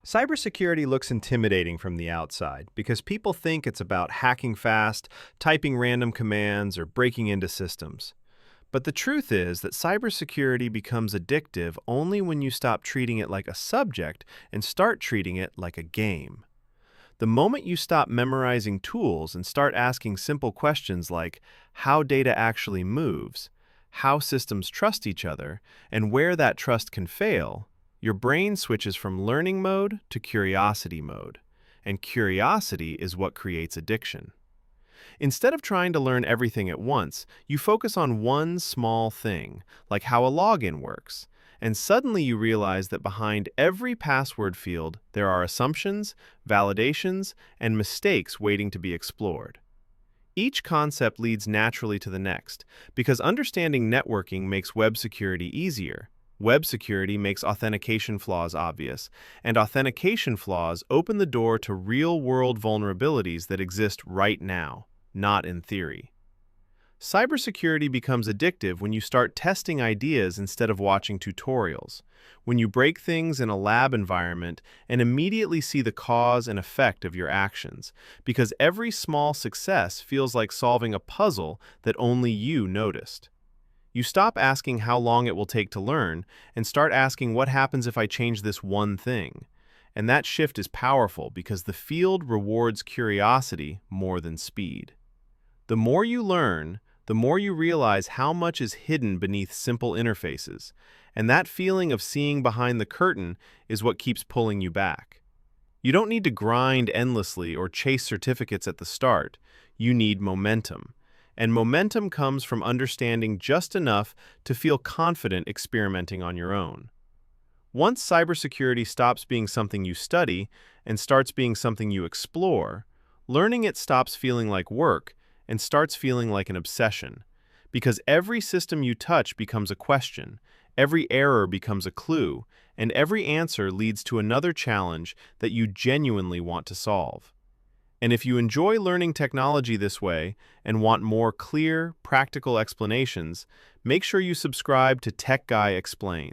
Cybersecurity looks intimidating from the outside because people think it's about hacking fast, typing random commands, or breaking into systems. But the truth is that cybersecurity becomes addictive only when you stop treating it like a subject and start treating it like a game. The moment you stop memorizing tools and start asking simple questions like how data actually moves, how systems trust each other, and where that trust can fail, your brain switches from learning mode to curiosity mode. And curiosity is what creates addiction. Instead of trying to learn everything at once, you focus on one small thing, like how a login works, and suddenly you realize that behind every password field there are assumptions, validations, and mistakes waiting to be explored. Each concept leads naturally to the next, because understanding networking makes web security easier. Web security makes authentication flaws obvious, and authentication flaws open the door to real-world vulnerabilities that exist right now, not in theory. Cybersecurity becomes addictive when you start testing ideas instead of watching tutorials, when you break things in a lab environment and immediately see the cause and effect of your actions, because every small success feels like solving a puzzle that only you noticed. You stop asking how long it will take to learn and start asking what happens if I change this one thing. And that shift is powerful because the field rewards curiosity more than speed. The more you learn, the more you realize how much is hidden beneath simple interfaces, and that feeling of seeing behind the curtain is what keeps pulling you back. You don't need to grind endlessly or chase certificates at the start. You need momentum. And momentum comes from understanding just enough to feel confident experimenting on your own. Once cybersecurity stops being something you study and starts being something you explore, learning it stops feeling like work and starts feeling like an obsession. Because every system you touch becomes a question, every error becomes a clue, and every answer leads to another challenge that you genuinely want to solve. And if you enjoy learning technology this way and want more clear, practical explanations, make sure you subscribe to Tech Guy Explains.